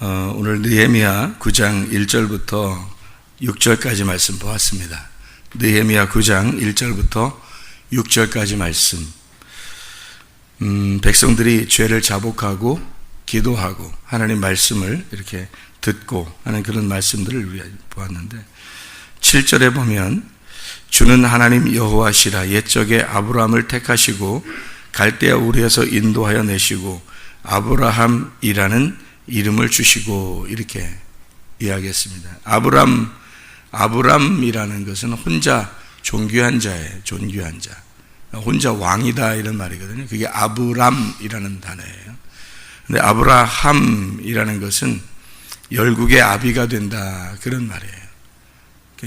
오늘 느헤미야 9장 1절부터 6절까지 말씀 보았습니다. 느헤미야 9장 1절부터 6절까지 말씀. 백성들이 죄를 자복하고 기도하고 하나님 말씀을 이렇게 듣고 하는 그런 말씀들을 우리가 보았는데, 7절에 보면 주는 하나님 여호와시라. 옛적에 아브라함을 택하시고 갈대아 우르에서 인도하여 내시고 아브라함이라는 이름을 주시고, 이렇게 이야기했습니다. 아브람이라는 것은 혼자 존귀한 자예요. 존귀한 자. 혼자 왕이다 이런 말이거든요. 그게 아브람이라는 단어예요. 근데 아브라함이라는 것은 열국의 아비가 된다 그런 말이에요.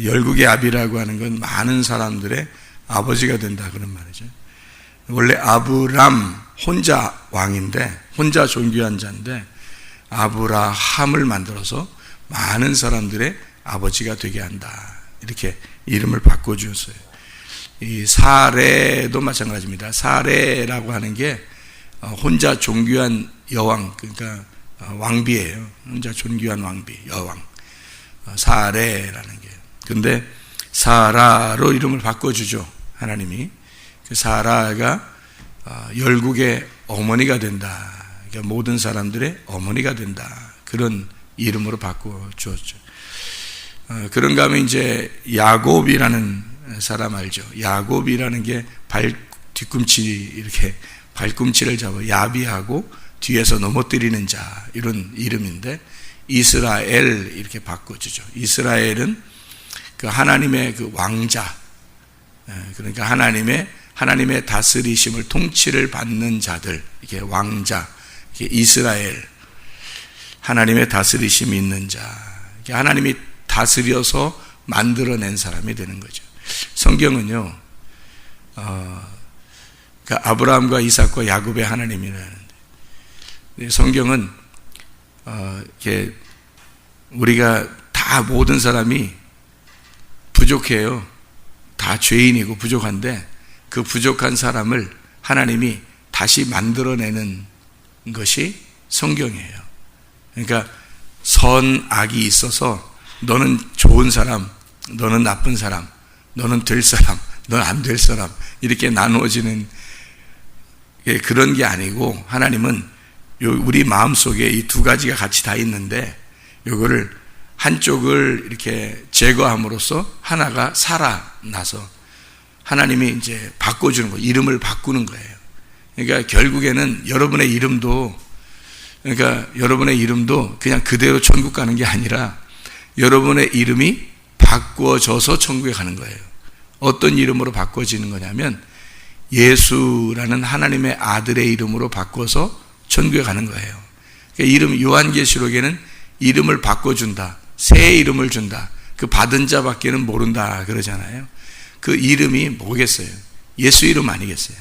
열국의 아비라고 하는 건 많은 사람들의 아버지가 된다 그런 말이죠. 원래 아브람 혼자 왕인데, 혼자 존귀한 자인데 아브라함을 만들어서 많은 사람들의 아버지가 되게 한다, 이렇게 이름을 바꿔주었어요. 이 사레도 마찬가지입니다. 사레라고 하는 게 혼자 존귀한 여왕, 그러니까 왕비예요. 혼자 존귀한 왕비, 여왕, 사레라는 게. 근데 사라로 이름을 바꿔주죠, 하나님이. 그 사라가 열국의 어머니가 된다, 그러니까 모든 사람들의 어머니가 된다, 그런 이름으로 바꿔주었죠. 그런가 하면 이제 야곱이라는 사람 알죠? 야곱이라는 게 뒤꿈치, 이렇게 발꿈치를 잡아 야비하고 뒤에서 넘어뜨리는 자, 이런 이름인데 이스라엘 이렇게 바꿔주죠. 이스라엘은 그 하나님의 그 왕자, 그러니까 하나님의 다스리심을, 통치를 받는 자들, 이게 왕자, 이게 이스라엘, 하나님의 다스리심이 있는 자, 이게 하나님이 다스려서 만들어낸 사람이 되는 거죠. 성경은요, 그러니까 아브라함과 이삭과 야곱의 하나님이라는데, 성경은 이렇게 우리가 다, 모든 사람이 부족해요. 다 죄인이고 부족한데 그 부족한 사람을 하나님이 다시 만들어내는 것이 성경이에요. 그러니까 선악이 있어서 너는 좋은 사람, 너는 나쁜 사람, 너는 될 사람, 너는 안 될 사람, 이렇게 나누어지는 그런 게 아니고, 하나님은 우리 마음속에 이 두 가지가 같이 다 있는데 요거를 한쪽을 이렇게 제거함으로써 하나가 살아나서 하나님이 이제 바꿔주는 거예요. 이름을 바꾸는 거예요. 그러니까 결국에는 여러분의 이름도 그냥 그대로 천국 가는 게 아니라 여러분의 이름이 바꾸어져서 천국에 가는 거예요. 어떤 이름으로 바꿔지는 거냐면 예수라는 하나님의 아들의 이름으로 바꿔서 천국에 가는 거예요. 그러니까 이름, 요한계시록에는 이름을 바꿔준다, 새 이름을 준다, 그 받은 자밖에는 모른다 그러잖아요. 그 이름이 뭐겠어요? 예수 이름 아니겠어요?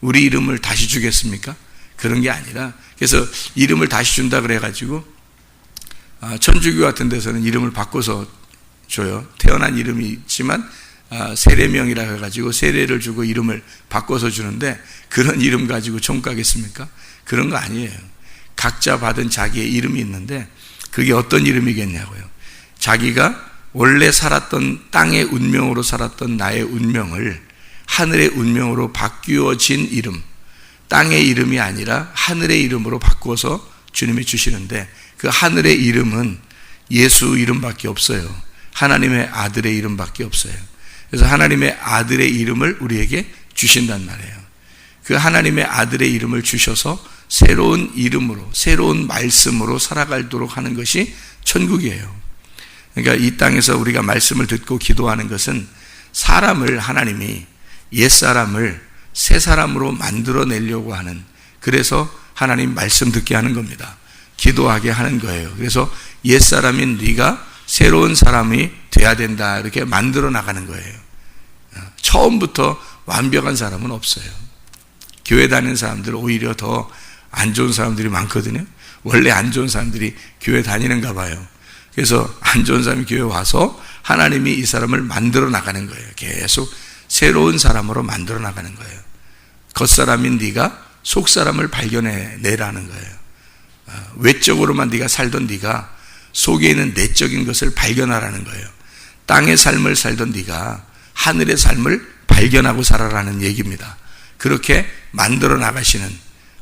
우리 이름을 다시 주겠습니까? 그런 게 아니라, 그래서 이름을 다시 준다 그래가지고 천주교 같은 데서는 이름을 바꿔서 줘요. 태어난 이름이 있지만 세례명이라 해가지고 세례를 주고 이름을 바꿔서 주는데, 그런 이름 가지고 천국 가겠습니까? 그런 거 아니에요. 각자 받은 자기의 이름이 있는데 그게 어떤 이름이겠냐고요. 자기가 원래 살았던 땅의 운명으로 살았던 나의 운명을 하늘의 운명으로 바뀌어진 이름, 땅의 이름이 아니라 하늘의 이름으로 바꿔서 주님이 주시는데, 그 하늘의 이름은 예수 이름밖에 없어요. 하나님의 아들의 이름밖에 없어요. 그래서 하나님의 아들의 이름을 우리에게 주신단 말이에요. 그 하나님의 아들의 이름을 주셔서 새로운 이름으로, 새로운 말씀으로 살아가도록 하는 것이 천국이에요. 그러니까 이 땅에서 우리가 말씀을 듣고 기도하는 것은 사람을, 하나님이 옛사람을 새 사람으로 만들어내려고 하는, 그래서 하나님 말씀 듣게 하는 겁니다. 기도하게 하는 거예요. 그래서 옛사람인 네가 새로운 사람이 돼야 된다, 이렇게 만들어 나가는 거예요. 처음부터 완벽한 사람은 없어요. 교회 다니는 사람들 오히려 더 안 좋은 사람들이 많거든요. 원래 안 좋은 사람들이 교회 다니는가 봐요. 그래서 안 좋은 사람이 교회 와서 하나님이 이 사람을 만들어 나가는 거예요. 계속 새로운 사람으로 만들어 나가는 거예요. 겉사람인 네가 속사람을 발견해 내라는 거예요. 외적으로만 네가 살던 네가 속에 있는 내적인 것을 발견하라는 거예요. 땅의 삶을 살던 네가 하늘의 삶을 발견하고 살아라는 얘기입니다. 그렇게 만들어 나가시는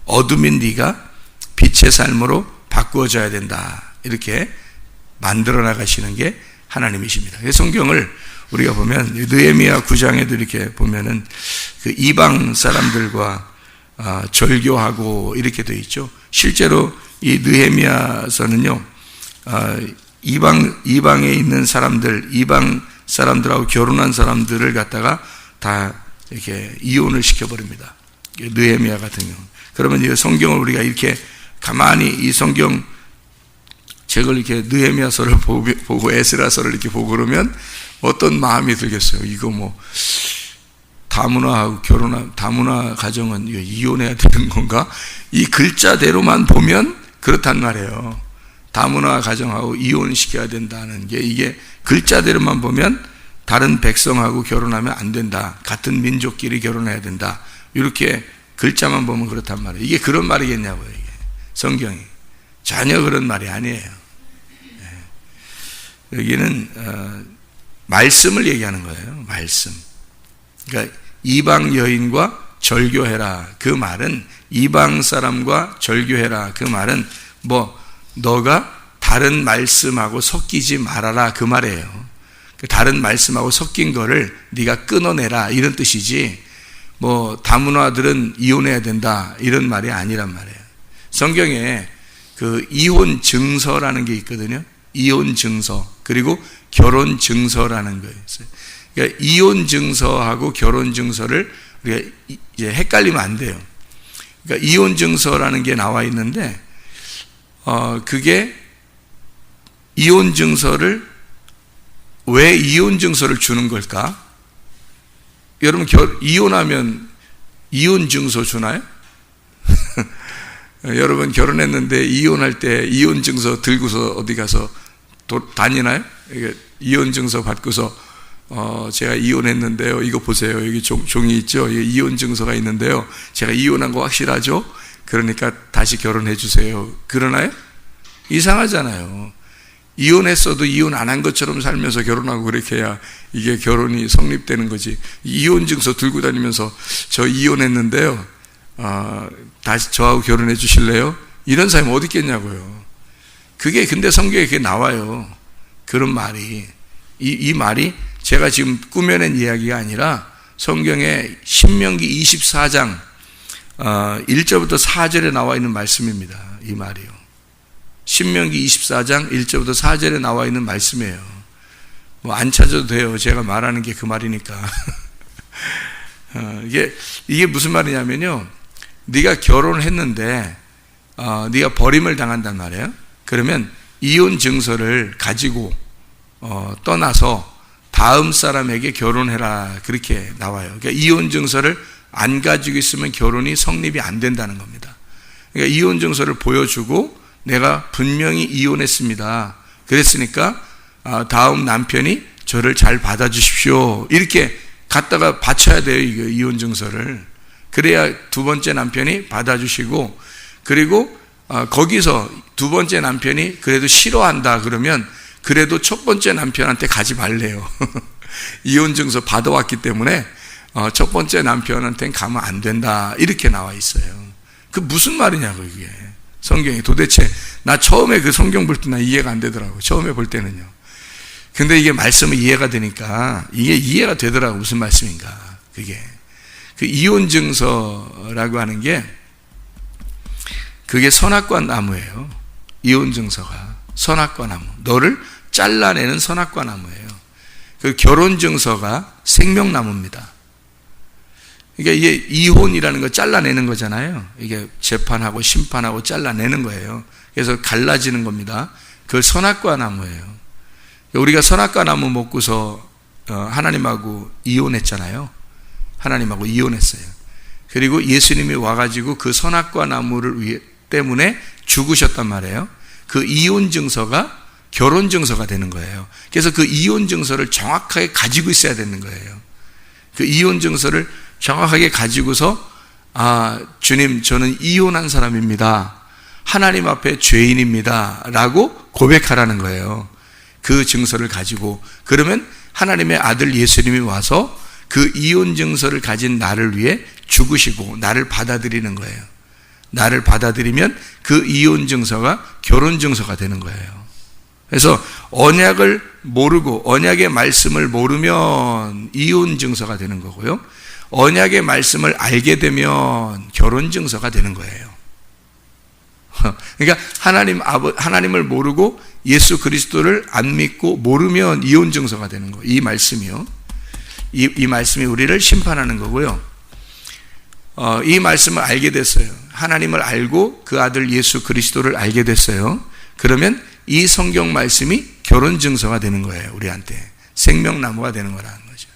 어둠인 네가 빛의 삶으로 바꾸어져야 된다. 이렇게 만들어 나가시는 게 하나님이십니다. 성경을 우리가 보면 느헤미야 9장에도 이렇게 보면은 그 이방 사람들과 절교하고 이렇게 되어 있죠. 실제로 이 느헤미야서는요, 이방에 있는 사람들, 이방 사람들하고 결혼한 사람들을 갖다가 다 이렇게 이혼을 시켜버립니다. 느헤미야 같은 경우. 그러면 이 성경을 우리가 이렇게 가만히 이 성경 책을 이렇게 느헤미야서를 보고 에스라서를 이렇게 보고 그러면 어떤 마음이 들겠어요? 이거 뭐 다문화하고 다문화 가정은 이혼해야 되는 건가? 이 글자대로만 보면 그렇단 말이에요. 다문화 가정하고 이혼시켜야 된다는 게 이게 글자대로만 보면 다른 백성하고 결혼하면 안 된다. 같은 민족끼리 결혼해야 된다. 이렇게 글자만 보면 그렇단 말이에요. 이게 그런 말이겠냐고요. 이게 성경이 전혀 그런 말이 아니에요. 여기는 말씀을 얘기하는 거예요. 말씀. 그러니까 이방 여인과 절교해라. 그 말은 이방 사람과 절교해라. 그 말은 뭐 너가 다른 말씀하고 섞이지 말아라. 그 말이에요. 다른 말씀하고 섞인 거를 네가 끊어내라. 이런 뜻이지 뭐 다문화들은 이혼해야 된다. 이런 말이 아니란 말이에요. 성경에 그 이혼 증서라는 게 있거든요. 이혼 증서 그리고 결혼 증서라는 거 있어요. 그러니까 이혼 증서하고 결혼 증서를 우리가 이제 헷갈리면 안 돼요. 그러니까 이혼 증서라는 게 나와 있는데 그게 이혼 증서를 왜 이혼 증서를 주는 걸까? 여러분 이혼하면 이혼 증서 주나요? 여러분 결혼했는데 이혼할 때 이혼 증서 들고서 어디 가서 다니나요? 이혼 증서 받고서 제가 이혼했는데요. 이거 보세요. 여기 종이 있죠. 이혼 증서가 있는데요. 제가 이혼한 거 확실하죠? 그러니까 다시 결혼해 주세요. 그러나요? 이상하잖아요. 이혼했어도 이혼 안 한 것처럼 살면서 결혼하고 그렇게 해야 이게 결혼이 성립되는 거지. 이혼 증서 들고 다니면서 저 이혼했는데요. 다시 저하고 결혼해 주실래요? 이런 사람이 어디 있겠냐고요. 그게 근데 성경에 그게 나와요. 그런 말이. 이 말이 제가 지금 꾸며낸 이야기가 아니라 성경에 신명기 24장 1절부터 4절에 나와 있는 말씀입니다. 이 말이요. 신명기 24장 1절부터 4절에 나와 있는 말씀이에요. 뭐 안 찾아도 돼요. 제가 말하는 게 그 말이니까. 이게 무슨 말이냐면요. 네가 결혼했는데 네가 버림을 당한단 말이에요. 그러면 이혼 증서를 가지고 떠나서 다음 사람에게 결혼해라. 그렇게 나와요. 그러니까 이혼 증서를 안 가지고 있으면 결혼이 성립이 안 된다는 겁니다. 그러니까 이혼 증서를 보여주고 내가 분명히 이혼했습니다. 그랬으니까 다음 남편이 저를 잘 받아주십시오. 이렇게 갖다가 바쳐야 돼요. 이거 이혼 증서를. 그래야 두 번째 남편이 받아주시고, 그리고 거기서 두 번째 남편이 그래도 싫어한다 그러면 그래도 첫 번째 남편한테 가지 말래요. 이혼 증서 받아왔기 때문에 첫 번째 남편한테는 가면 안 된다. 이렇게 나와 있어요. 그 무슨 말이냐고 이게. 성경이 도대체 나 처음에 그 성경 볼 때 나 이해가 안 되더라고. 처음에 볼 때는요. 근데 이게 말씀이 이해가 되니까 이게 이해가 되더라고. 무슨 말씀인가. 그게 그 이혼 증서라고 하는 게 그게 선악과 나무예요. 이혼 증서가 선악과 나무. 너를 잘라내는 선악과 나무예요. 그 결혼 증서가 생명나무입니다. 그러니까 이게 이혼이라는 거 잘라내는 거잖아요. 이게 재판하고 심판하고 잘라내는 거예요. 그래서 갈라지는 겁니다. 그걸 선악과 나무예요. 우리가 선악과 나무 먹고서 하나님하고 이혼했잖아요. 하나님하고 이혼했어요. 그리고 예수님이 와가지고 그 선악과 나무를 때문에 죽으셨단 말이에요. 그 이혼 증서가 결혼 증서가 되는 거예요. 그래서 그 이혼 증서를 정확하게 가지고 있어야 되는 거예요. 그 이혼 증서를 정확하게 가지고서 주님 저는 이혼한 사람입니다 하나님 앞에 죄인입니다 라고 고백하라는 거예요. 그 증서를 가지고. 그러면 하나님의 아들 예수님이 와서 그 이혼 증서를 가진 나를 위해 죽으시고 나를 받아들이는 거예요. 나를 받아들이면 그 이혼 증서가 결혼 증서가 되는 거예요. 그래서 언약을 모르고 언약의 말씀을 모르면 이혼 증서가 되는 거고요. 언약의 말씀을 알게 되면 결혼 증서가 되는 거예요. 그러니까 하나님을 모르고 예수 그리스도를 안 믿고 모르면 이혼 증서가 되는 거예요. 이 말씀이요. 이 말씀이 우리를 심판하는 거고요. 이 말씀을 알게 됐어요. 하나님을 알고 그 아들 예수 그리스도를 알게 됐어요. 그러면 이 성경 말씀이 결혼 증서가 되는 거예요. 우리한테 생명나무가 되는 거라는 거죠.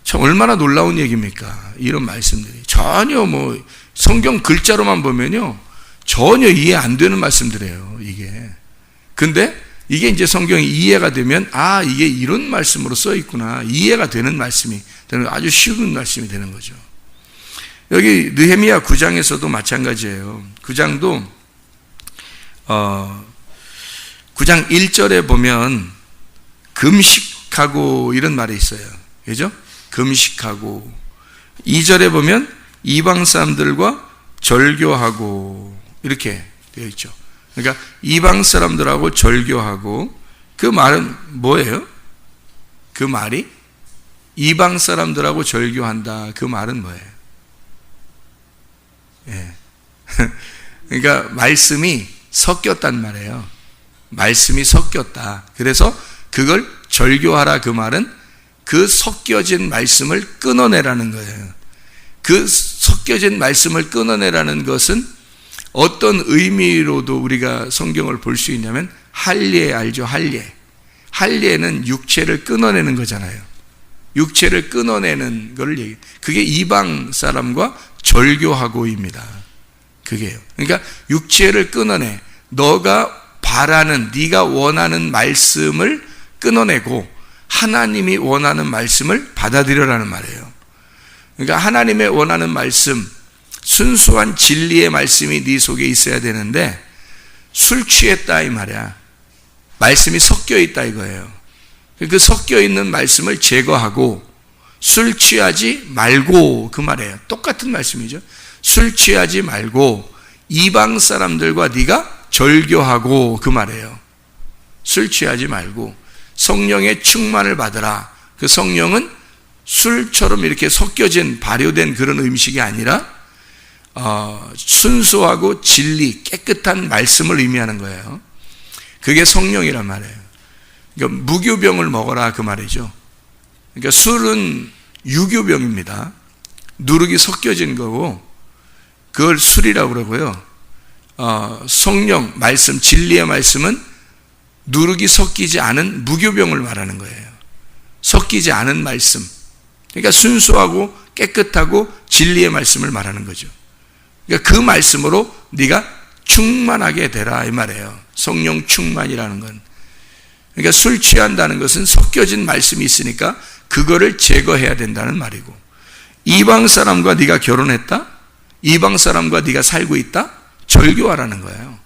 참 얼마나 놀라운 얘기입니까? 이런 말씀들이 전혀 성경 글자로만 보면요 전혀 이해 안 되는 말씀들이에요. 이게 근데 이게 이제 성경이 이해가 되면 이게 이런 말씀으로 써 있구나, 이해가 되는 말씀이 되는, 아주 쉬운 말씀이 되는 거죠. 여기 느헤미야 9장에서도 마찬가지예요. 9장도 9장 1절에 보면 금식하고 이런 말이 있어요. 그죠? 금식하고 2절에 보면 이방 사람들과 절교하고 이렇게 되어 있죠. 그러니까 이방 사람들하고 절교하고, 그 말은 뭐예요? 그 말이 이방 사람들하고 절교한다. 그 말은 뭐예요? 예. 그러니까 말씀이 섞였단 말이에요. 말씀이 섞였다. 그래서 그걸 절교하라. 그 말은 그 섞여진 말씀을 끊어내라는 거예요. 그 섞여진 말씀을 끊어내라는 것은 어떤 의미로도 우리가 성경을 볼 수 있냐면 할례 알죠? 할례는 육체를 끊어내는 거잖아요. 육체를 끊어내는 걸 얘기해요. 그게 이방 사람과 절교하고입니다. 그게요. 그러니까 육체를 끊어내, 너가 바라는, 네가 원하는 말씀을 끊어내고 하나님이 원하는 말씀을 받아들여라는 말이에요. 그러니까 하나님의 원하는 말씀, 순수한 진리의 말씀이 네 속에 있어야 되는데 술 취했다 이 말이야. 말씀이 섞여 있다 이거예요. 그 섞여 있는 말씀을 제거하고 술 취하지 말고, 그 말이에요. 똑같은 말씀이죠. 술 취하지 말고 이방 사람들과 네가 절교하고, 그 말이에요. 술 취하지 말고 성령의 충만을 받으라. 그 성령은 술처럼 이렇게 섞여진 발효된 그런 음식이 아니라 순수하고 진리, 깨끗한 말씀을 의미하는 거예요. 그게 성령이란 말이에요. 그러니까 무교병을 먹어라 그 말이죠. 그러니까 술은 유교병입니다. 누룩이 섞여진 거고 그걸 술이라고 그러고요. 성령, 말씀, 진리의 말씀은 누룩이 섞이지 않은 무교병을 말하는 거예요. 섞이지 않은 말씀. 그러니까 순수하고 깨끗하고 진리의 말씀을 말하는 거죠. 그러니까 그 말씀으로 네가 충만하게 되라 이 말이에요. 성령 충만이라는 건. 그러니까 술 취한다는 것은 섞여진 말씀이 있으니까 그거를 제거해야 된다는 말이고, 이방 사람과 네가 결혼했다? 이방 사람과 네가 살고 있다? 절교하라는 거예요.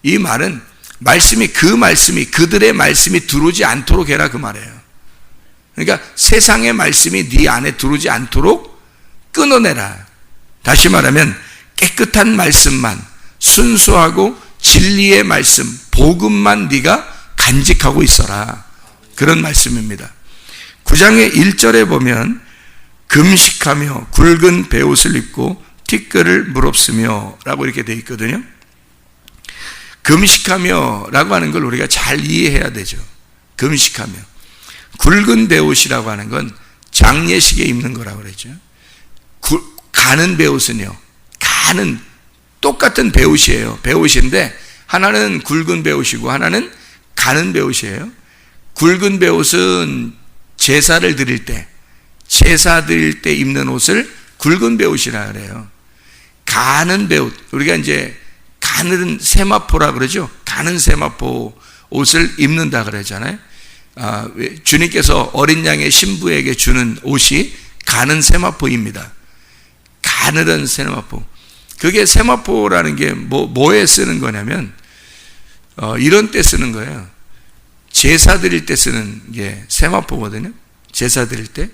이 말은 그 말씀이 그들의 말씀이 들어오지 않도록 해라 그 말이에요. 그러니까 세상의 말씀이 네 안에 들어오지 않도록 끊어내라. 다시 말하면 깨끗한 말씀만, 순수하고 진리의 말씀, 복음만 네가 간직하고 있어라. 그런 말씀입니다. 9장의 1절에 보면 금식하며 굵은 베옷을 입고 티끌을 물없으며 라고 이렇게 되어 있거든요. 금식하며 라고 하는 걸 우리가 잘 이해해야 되죠. 금식하며. 굵은 베옷이라고 하는 건 장례식에 입는 거라고 그랬죠. 가는 베옷은요, 가는 똑같은 베옷이에요. 베옷인데 하나는 굵은 베옷이고 하나는 가는 베옷이에요. 굵은 베옷은 제사 드릴 때 입는 옷을 굵은 베옷이라 그래요. 가는 베옷, 우리가 이제 가는 세마포라 그러죠. 가는 세마포 옷을 입는다 그러잖아요. 주님께서 어린 양의 신부에게 주는 옷이 가는 세마포입니다. 가느던 세마포. 그게 세마포라는 게 뭐에 쓰는 거냐면, 이런 때 쓰는 거예요. 제사 드릴 때 쓰는 게 세마포거든요. 제사 드릴 때.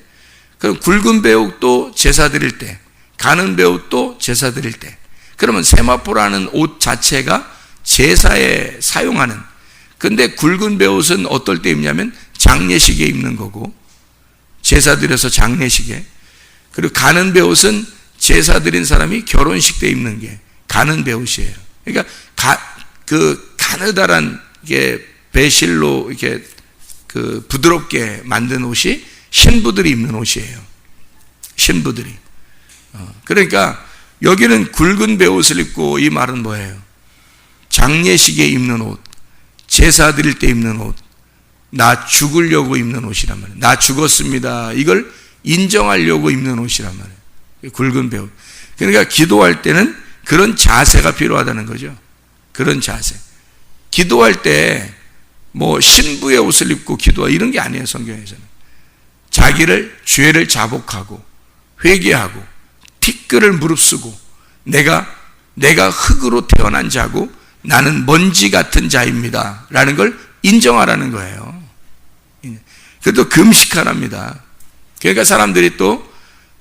그럼 굵은 배옷도 제사 드릴 때, 가는 배옷도 제사 드릴 때. 그러면 세마포라는 옷 자체가 제사에 사용하는, 근데 굵은 배옷은 어떨 때 입냐면 장례식에 입는 거고, 제사 드려서 장례식에. 그리고 가는 배옷은 제사 드린 사람이 결혼식 때 입는 게 가는 배옷이에요. 그러니까 가느다란 게 배실로 이렇게 부드럽게 만든 옷이 신부들이 입는 옷이에요. 신부들이. 그러니까 여기는 굵은 배옷을 입고, 이 말은 뭐예요? 장례식에 입는 옷, 제사 드릴 때 입는 옷, 나 죽으려고 입는 옷이란 말이에요. 나 죽었습니다. 이걸 인정하려고 입는 옷이란 말이에요. 굵은 배옷. 그러니까 기도할 때는 그런 자세가 필요하다는 거죠. 그런 자세. 기도할 때 신부의 옷을 입고 기도하 이런 게 아니에요. 성경에서는. 자기를, 죄를 자복하고 회개하고 티끌을 무릅쓰고 내가 흙으로 태어난 자고 나는 먼지 같은 자입니다 라는 걸 인정하라는 거예요. 그래도 금식하랍니다. 그러니까 사람들이 또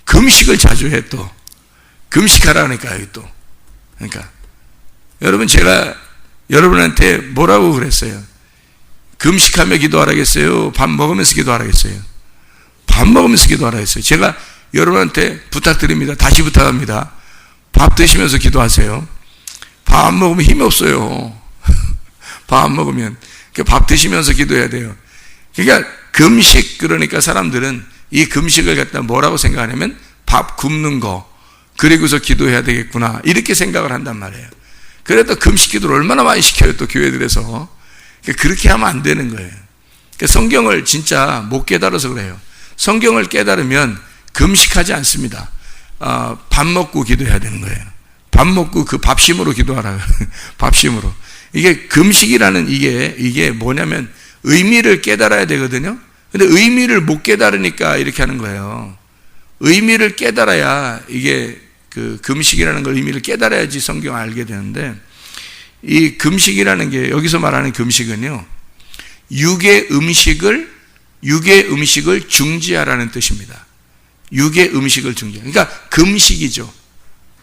금식을 자주 해. 또 금식하라니까요. 또 그러니까 여러분, 제가 여러분한테 뭐라고 그랬어요? 금식하며 기도하라겠어요? 밥 먹으면서 기도하라겠어요? 밥 먹으면서 기도하라겠어요? 제가 여러분한테 부탁드립니다. 다시 부탁합니다. 밥 드시면서 기도하세요. 밥 안 먹으면 힘이 없어요. 밥 안 먹으면. 밥 드시면서 기도해야 돼요. 그러니까 금식, 그러니까 사람들은 이 금식을 갖다 뭐라고 생각하냐면 밥 굶는 거, 그리고서 기도해야 되겠구나, 이렇게 생각을 한단 말이에요. 그래도 금식 기도를 얼마나 많이 시켜요, 또 교회들에서. 그렇게 하면 안 되는 거예요. 성경을 진짜 못 깨달아서 그래요. 성경을 깨달으면 금식하지 않습니다. 밥 먹고 기도해야 되는 거예요. 밥 먹고 그 밥심으로 기도하라. 밥심으로. 이게 금식이라는 이게 뭐냐면 의미를 깨달아야 되거든요. 근데 의미를 못 깨달으니까 이렇게 하는 거예요. 의미를 깨달아야, 이게 금식이라는 걸 의미를 깨달아야지 성경을 알게 되는데, 이 금식이라는 게, 여기서 말하는 금식은요, 육의 음식을 중지하라는 뜻입니다. 육의 음식을 중지. 그러니까 금식이죠.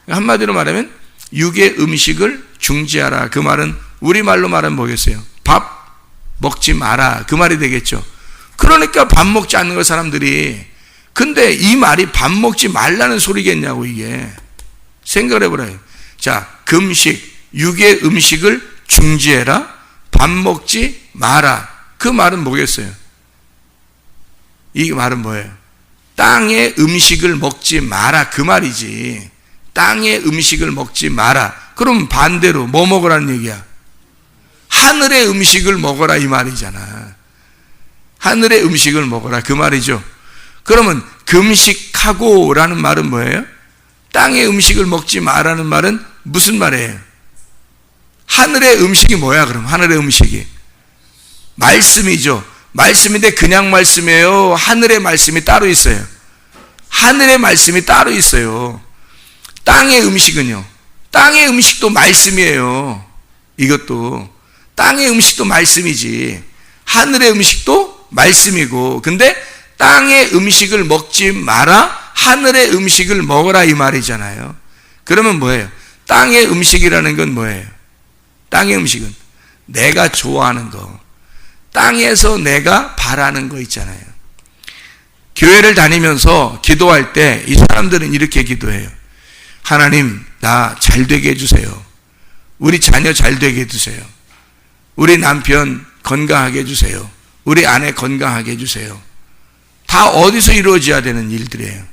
한마디로 말하면 육의 음식을 중지하라. 그 말은 우리말로 말하면 뭐겠어요? 밥 먹지 마라. 그 말이 되겠죠. 그러니까 밥 먹지 않는 걸 사람들이. 근데 이 말이 밥 먹지 말라는 소리겠냐고, 이게. 생각을 해보라요. 자, 금식, 육의 음식을 중지해라. 밥 먹지 마라. 그 말은 뭐겠어요? 이 말은 뭐예요? 땅의 음식을 먹지 마라. 그 말이지. 땅의 음식을 먹지 마라. 그럼 반대로 뭐 먹으라는 얘기야? 하늘의 음식을 먹어라, 이 말이잖아. 하늘의 음식을 먹어라, 그 말이죠. 그러면 금식하고 라는 말은 뭐예요? 땅의 음식을 먹지 마라는 말은 무슨 말이에요? 하늘의 음식이 뭐야, 그럼? 하늘의 음식이 말씀이죠. 말씀인데 그냥 말씀이에요? 하늘의 말씀이 따로 있어요? 하늘의 말씀이 따로 있어요. 땅의 음식은요? 땅의 음식도 말씀이에요. 이것도 땅의 음식도 말씀이지, 하늘의 음식도 말씀이고, 근데 땅의 음식을 먹지 마라, 하늘의 음식을 먹어라, 이 말이잖아요. 그러면 뭐예요? 땅의 음식이라는 건 뭐예요? 땅의 음식은 내가 좋아하는 거, 땅에서 내가 바라는 거 있잖아요. 교회를 다니면서 기도할 때 이 사람들은 이렇게 기도해요. 하나님, 나 잘 되게 해주세요. 우리 자녀 잘 되게 해주세요. 우리 남편 건강하게 해주세요. 우리 아내 건강하게 해주세요. 다 어디서 이루어져야 되는 일들이에요?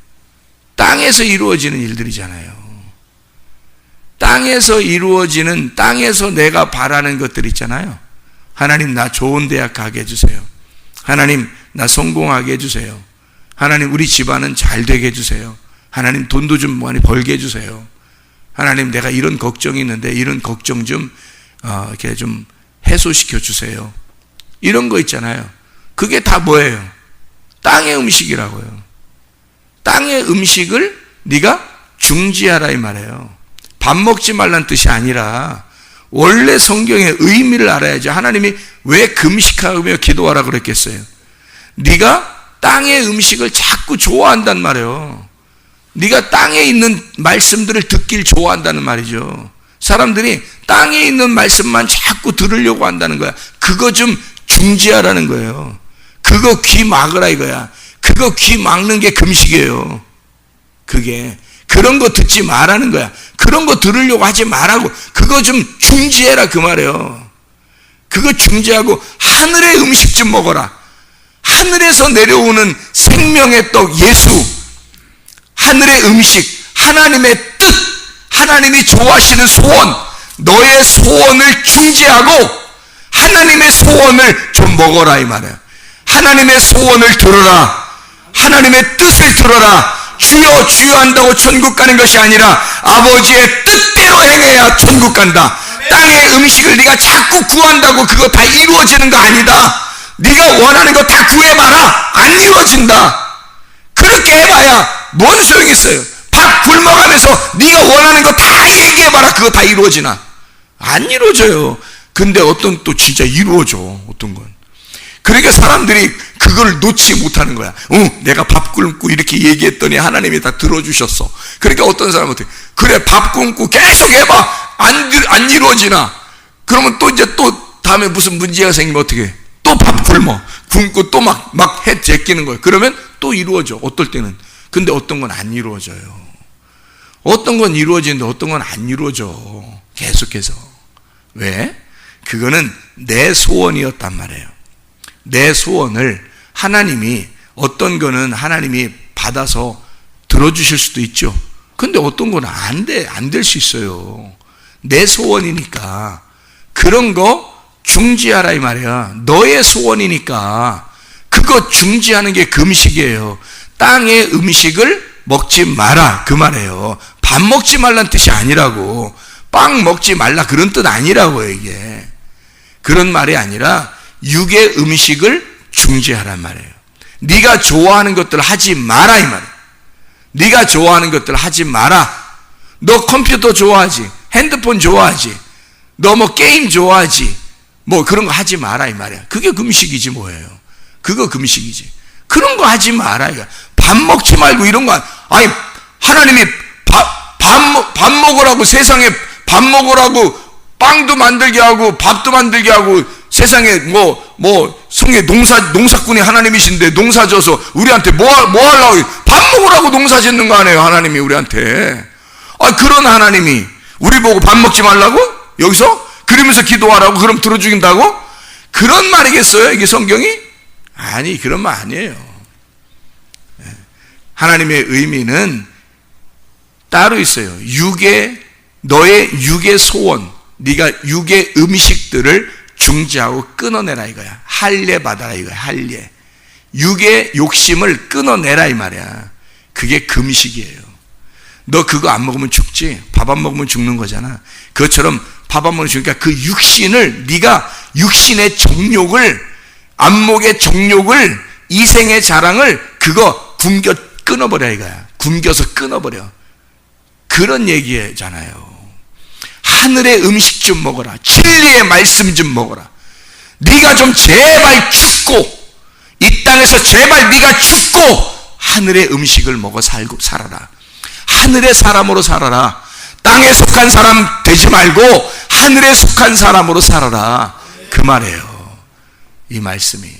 땅에서 이루어지는 일들이잖아요. 땅에서 이루어지는, 땅에서 내가 바라는 것들 있잖아요. 하나님, 나 좋은 대학 가게 해주세요. 하나님, 나 성공하게 해주세요. 하나님, 우리 집안은 잘 되게 해주세요. 하나님, 돈도 좀 많이 벌게 해주세요. 하나님, 내가 이런 걱정이 있는데 이런 걱정 좀 이렇게 좀 해소시켜 주세요. 이런 거 있잖아요. 그게 다 뭐예요? 땅의 음식이라고요. 땅의 음식을 네가 중지하라, 이 말이에요. 밥 먹지 말란 뜻이 아니라 원래 성경의 의미를 알아야지. 하나님이 왜 금식하며 기도하라 그랬겠어요? 네가 땅의 음식을 자꾸 좋아한단 말이에요. 네가 땅에 있는 말씀들을 듣길 좋아한다는 말이죠. 사람들이 땅에 있는 말씀만 자꾸 들으려고 한다는 거야. 그거 좀 중지하라는 거예요. 그거 귀 막으라 이거야. 그거 귀 막는 게 금식이에요. 그게 그런 거 듣지 말라는 거야. 그런 거 들으려고 하지 말라고. 그거 좀 중지해라 그 말이에요. 그거 중지하고 하늘의 음식 좀 먹어라. 하늘에서 내려오는 생명의 떡 예수, 하늘의 음식, 하나님의 뜻, 하나님이 좋아하시는 소원, 너의 소원을 중지하고 하나님의 소원을 좀 먹어라 이 말이야. 하나님의 소원을 들어라. 하나님의 뜻을 들어라. 주여 주여 한다고 천국 가는 것이 아니라 아버지의 뜻대로 행해야 천국 간다. 땅의 음식을 네가 자꾸 구한다고 그거 다 이루어지는 거 아니다. 네가 원하는 거 다 구해봐라. 안 이루어진다. 그렇게 해봐야 뭔 소용이 있어요. 밥 굶어가면서 네가 원하는 거 다 얘기해봐라. 그거 다 이루어지나? 안 이루어져요. 근데 어떤 또 진짜 이루어져. 어떤 건. 그러니까 사람들이 그걸 놓지 못하는 거야. 내가 밥 굶고 이렇게 얘기했더니 하나님이 다 들어주셨어. 그러니까 어떤 사람은 어떻게 그래 밥 굶고 계속 해봐. 안 이루어지나? 그러면 또 이제 또 다음에 무슨 문제가 생기면 어떻게 해? 또 밥 굶고 또 막 해 제끼는 거예요. 그러면 또 이루어져. 어떨 때는. 근데 어떤 건 안 이루어져요. 어떤 건 이루어지는데 어떤 건 안 이루어져. 계속해서. 왜? 그거는 내 소원이었단 말이에요. 내 소원을 하나님이, 어떤 거는 하나님이 받아서 들어주실 수도 있죠. 근데 어떤 건 안 될 수 있어요. 내 소원이니까 그런 거 중지하라 이 말이야. 너의 소원이니까 그거 중지하는 게 금식이에요. 땅의 음식을 먹지 마라 그 말이에요. 밥 먹지 말란 뜻이 아니라고. 빵 먹지 말라 그런 뜻 아니라고요. 이게 그런 말이 아니라 육의 음식을 중지하란 말이에요. 네가 좋아하는 것들 하지 마라 이 말이에요. 네가 좋아하는 것들 하지 마라. 너 컴퓨터 좋아하지, 핸드폰 좋아하지, 너 뭐 게임 좋아하지, 뭐 그런 거 하지 마라 이 말이야. 그게 금식이지 뭐예요. 그거 금식이지. 그런 거 하지 마라 이거. 밥 먹지 말고 이런 거. 아니 하나님이 밥 먹으라고, 세상에 밥 먹으라고 빵도 만들게 하고 밥도 만들게 하고, 세상에 성에 농사꾼이 하나님이신데 농사 져서 우리한테 뭐 하려고, 밥 먹으라고 농사 짓는 거 아니에요 하나님이 우리한테. 그런 하나님이 우리 보고 밥 먹지 말라고? 여기서? 그러면서 기도하라고? 그럼 들어주긴다고? 그런 말이겠어요 이게 성경이? 아니 그런 말 아니에요. 하나님의 의미는 따로 있어요. 너의 육의 소원, 네가 육의 음식들을 중지하고 끊어내라 이거야. 할례 받아라 이거야. 할례. 육의 욕심을 끊어내라 이 말이야. 그게 금식이에요. 너 그거 안 먹으면 죽지. 밥 안 먹으면 죽는 거잖아. 그것처럼 밥 안 먹으면 죽으니까 그 육신을, 네가 육신의 정욕을, 안목의 정욕을, 이생의 자랑을 그거 끊어버려 이거야. 굶겨서 끊어버려. 그런 얘기잖아요. 하늘의 음식 좀 먹어라. 진리의 말씀 좀 먹어라. 네가 좀 제발 죽고, 이 땅에서 제발 네가 죽고 하늘의 음식을 먹어 살아라. 하늘의 사람으로 살아라. 땅에 속한 사람 되지 말고 하늘에 속한 사람으로 살아라. 그 말이에요. 이 말씀이.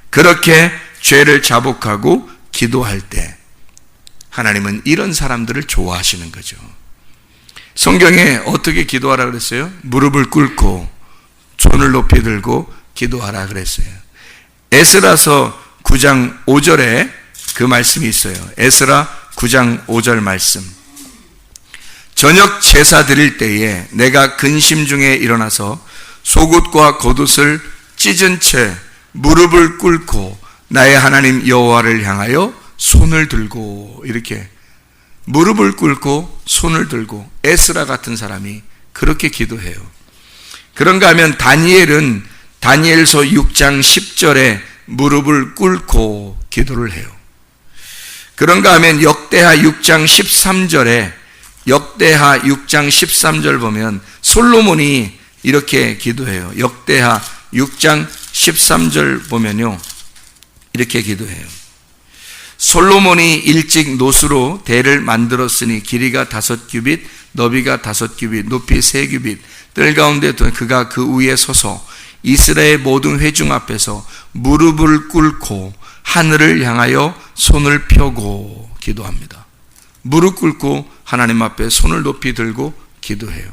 그렇게 죄를 자복하고 기도할 때 하나님은 이런 사람들을 좋아하시는 거죠. 성경에 어떻게 기도하라 그랬어요? 무릎을 꿇고 손을 높이 들고 기도하라 그랬어요. 에스라서 9장 5절에 그 말씀이 있어요. 에스라 9장 5절 말씀. 저녁 제사 드릴 때에 내가 근심 중에 일어나서 속옷과 겉옷을 찢은 채 무릎을 꿇고 나의 하나님 여호와를 향하여 손을 들고, 이렇게 무릎을 꿇고 손을 들고 에스라 같은 사람이 그렇게 기도해요. 그런가 하면 다니엘은 다니엘서 6장 10절에 무릎을 꿇고 기도를 해요. 그런가 하면 역대하 6장 13절에 역대하 6장 13절 보면 솔로몬이 이렇게 기도해요. 역대하 6장 13절 보면요, 이렇게 기도해요. 솔로몬이 일찍 노수로 대를 만들었으니 길이가 5규빗, 너비가 5규빗, 높이 3규빗, 뜰 가운데 그가 그 위에 서서 이스라엘 모든 회중 앞에서 무릎을 꿇고 하늘을 향하여 손을 펴고 기도합니다. 무릎 꿇고 하나님 앞에 손을 높이 들고 기도해요.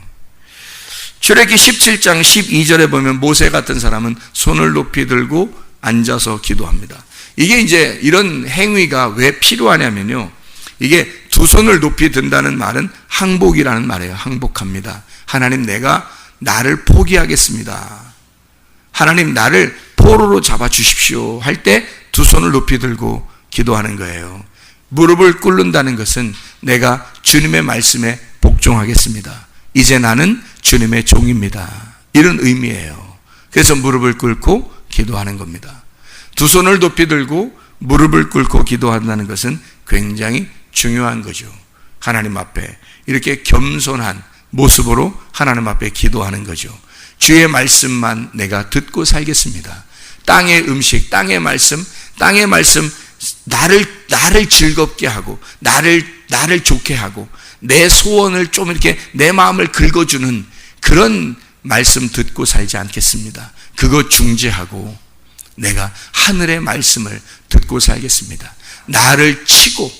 출애기 17장 12절에 보면 모세 같은 사람은 손을 높이 들고 앉아서 기도합니다. 이게 이제 이런 행위가 왜 필요하냐면요, 이게 두 손을 높이 든다는 말은 항복이라는 말이에요. 항복합니다. 하나님, 내가 나를 포기하겠습니다. 하나님, 나를 포로로 잡아주십시오 할 때 두 손을 높이 들고 기도하는 거예요. 무릎을 꿇는다는 것은 내가 주님의 말씀에 복종하겠습니다. 이제 나는 주님의 종입니다. 이런 의미예요. 그래서 무릎을 꿇고 기도하는 겁니다. 두 손을 높이 들고 무릎을 꿇고 기도한다는 것은 굉장히 중요한 거죠. 하나님 앞에 이렇게 겸손한 모습으로 하나님 앞에 기도하는 거죠. 주의 말씀만 내가 듣고 살겠습니다. 땅의 음식, 땅의 말씀, 나를 즐겁게 하고, 나를 좋게 하고, 내 소원을 좀 이렇게 내 마음을 긁어주는 그런 말씀 듣고 살지 않겠습니다. 그거 중지하고 내가 하늘의 말씀을 듣고 살겠습니다. 나를 치고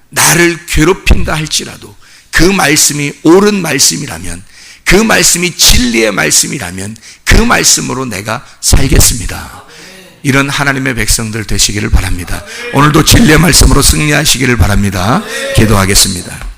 나를 괴롭힌다 할지라도 그 말씀이 옳은 말씀이라면, 그 말씀이 진리의 말씀이라면 그 말씀으로 내가 살겠습니다. 이런 하나님의 백성들 되시기를 바랍니다. 오늘도 진리의 말씀으로 승리하시기를 바랍니다. 기도하겠습니다.